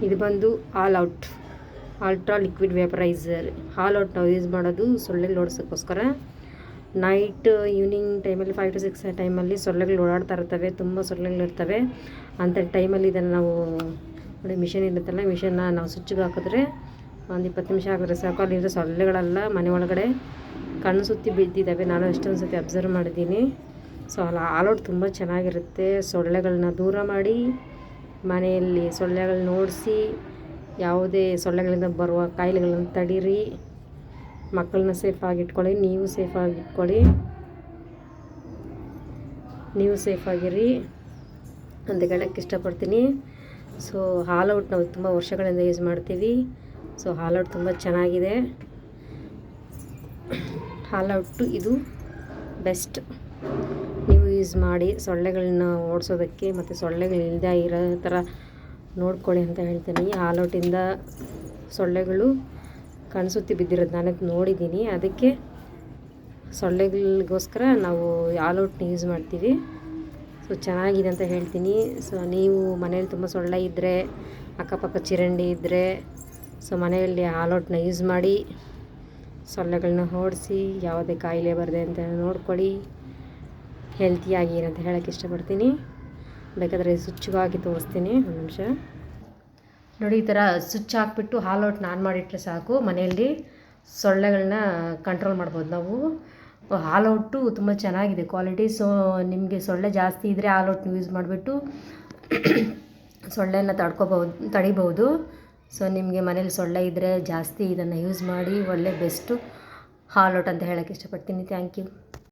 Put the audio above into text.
ಇದು ಬಂದು all out ultra liquid vaporiser. All out ನಾವು ಯೂಸ್ ಮಾಡೋದು ಸೊಳ್ಳೆಗಳು ಓಡಿಸೋಕ್ಕೋಸ್ಕರ. ನೈಟ್ ಈವ್ನಿಂಗ್ ಟೈಮಲ್ಲಿ 5 to 6 ಟೈಮಲ್ಲಿ ಸೊಳ್ಳೆಗಳು ಓಡಾಡ್ತಾ ಇರ್ತವೆ, ತುಂಬ ಸೊಳ್ಳೆಗಳಿರ್ತವೆ. ಅಂಥ ಟೈಮಲ್ಲಿ ಇದನ್ನು ನಾವು ನೋಡಿ ಮಿಷನ್ ಇರುತ್ತಲ್ಲ, ಮಿಷನ್ನ ನಾವು ಸ್ವಿಚ್ಗೆ ಹಾಕಿದ್ರೆ ಒಂದು 20 ನಿಮಿಷ ಹಾಕಿದ್ರೆ ಸಾಕು, ಅಲ್ಲಿರೋ ಸೊಳ್ಳೆಗಳೆಲ್ಲ ಮನೆ ಒಳಗಡೆ ಕಣ್ಣು ಸುತ್ತಿ ಬಿದ್ದಿದ್ದಾವೆ. ನಾನು ಎಷ್ಟೊಂದು ಸತಿ ಅಬ್ಸರ್ವ್ ಮಾಡಿದ್ದೀನಿ. ಸೊ ಆಲ್ ಔಟ್ ತುಂಬ ಚೆನ್ನಾಗಿರುತ್ತೆ. ಸೊಳ್ಳೆಗಳನ್ನ ದೂರ ಮಾಡಿ ಮನೆಯಲ್ಲಿ ಸೊಳ್ಳೆಗಳನ್ನ ಓಡಿಸಿ ಯಾವುದೇ ಸೊಳ್ಳೆಗಳಿಂದ ಬರುವ ಕಾಯಿಲೆಗಳನ್ನು ತಡೀರಿ. ಮಕ್ಕಳನ್ನ ಸೇಫಾಗಿ ಇಟ್ಕೊಳ್ಳಿ, ನೀವು ಸೇಫಾಗಿರಿ ಅಂತ ಹೇಳೋಕ್ಕೆ ಇಷ್ಟಪಡ್ತೀನಿ. ಸೊ ಆಲ್ ಔಟ್ ನಾವು ತುಂಬ ವರ್ಷಗಳಿಂದ ಯೂಸ್ ಮಾಡ್ತೀವಿ. ಸೊ ಆಲ್ ಔಟ್ ತುಂಬ ಚೆನ್ನಾಗಿದೆ. ಆಲ್ ಔಟು ಇದು ಬೆಸ್ಟ್. ನೀವು ಯೂಸ್ ಮಾಡಿ ಸೊಳ್ಳೆಗಳನ್ನ ಓಡಿಸೋದಕ್ಕೆ ಮತ್ತು ಸೊಳ್ಳೆಗಳಿಲ್ಲದೆ ಇರೋ ಥರ ನೋಡ್ಕೊಳ್ಳಿ ಅಂತ ಹೇಳ್ತೀನಿ. ಆಲ್ ಔಟಿಂದ ಸೊಳ್ಳೆಗಳು ಕಣ್ಸುತ್ತಿ ಬಿದ್ದಿರೋದು ನಾನೇ ನೋಡಿದ್ದೀನಿ. ಅದಕ್ಕೆ ಸೊಳ್ಳೆಗಳಿಗೋಸ್ಕರ ನಾವು ಆಲ್ ಔಟ್ನ ಯೂಸ್ ಮಾಡ್ತೀವಿ. ಸೊ ಚೆನ್ನಾಗಿದೆ ಅಂತ ಹೇಳ್ತೀನಿ. ಸೊ ನೀವು ಮನೇಲಿ ತುಂಬ ಸೊಳ್ಳೆ ಇದ್ದರೆ, ಅಕ್ಕಪಕ್ಕ ಚರಂಡಿ ಇದ್ದರೆ, ಸೊ ಮನೆಯಲ್ಲಿ ಆಲ್ ಔಟ್ನ ಯೂಸ್ ಮಾಡಿ ಸೊಳ್ಳೆಗಳನ್ನ ಓಡಿಸಿ ಯಾವುದೇ ಕಾಯಿಲೆ ಬರದೆ ಅಂತ ನೋಡ್ಕೊಳ್ಳಿ. ಹೆಲ್ತಿಯಾಗಿ ಅಂತ ಹೇಳೋಕ್ಕೆ ಇಷ್ಟಪಡ್ತೀನಿ. ಬೇಕಾದರೆ ಸ್ವಿಚ್ಗೆ ಹಾಕಿ ತೋರಿಸ್ತೀನಿ, ಒಂದು ನಿಮಿಷ ನೋಡಿ. ಈ ಥರ ಸ್ವಿಚ್ ಹಾಕ್ಬಿಟ್ಟು ಆಲ್ ಔಟ್ನ ಆನ್ ಮಾಡಿಟ್ರೆ ಸಾಕು, ಮನೆಯಲ್ಲಿ ಸೊಳ್ಳೆಗಳನ್ನ ಕಂಟ್ರೋಲ್ ಮಾಡ್ಬೋದು ನಾವು. ಆಲ್ ಔಟು ತುಂಬ ಚೆನ್ನಾಗಿದೆ ಕ್ವಾಲಿಟಿ. ಸೊ ನಿಮಗೆ ಸೊಳ್ಳೆ ಜಾಸ್ತಿ ಇದ್ದರೆ ಆಲ್ ಔಟ್ನ ಯೂಸ್ ಮಾಡಿಬಿಟ್ಟು ಸೊಳ್ಳೆನ ತಡಿಬೋದು. ಸೊ ನಿಮಗೆ ಮನೇಲಿ ಸೊಳ್ಳೆ ಇದ್ದರೆ ಜಾಸ್ತಿ ಇದನ್ನು ಯೂಸ್ ಮಾಡಿ, ಒಳ್ಳೆ ಬೆಸ್ಟು ಆಲ್ ಔಟ್ ಅಂತ ಹೇಳೋಕ್ಕೆ ಇಷ್ಟಪಡ್ತೀನಿ. Thank you.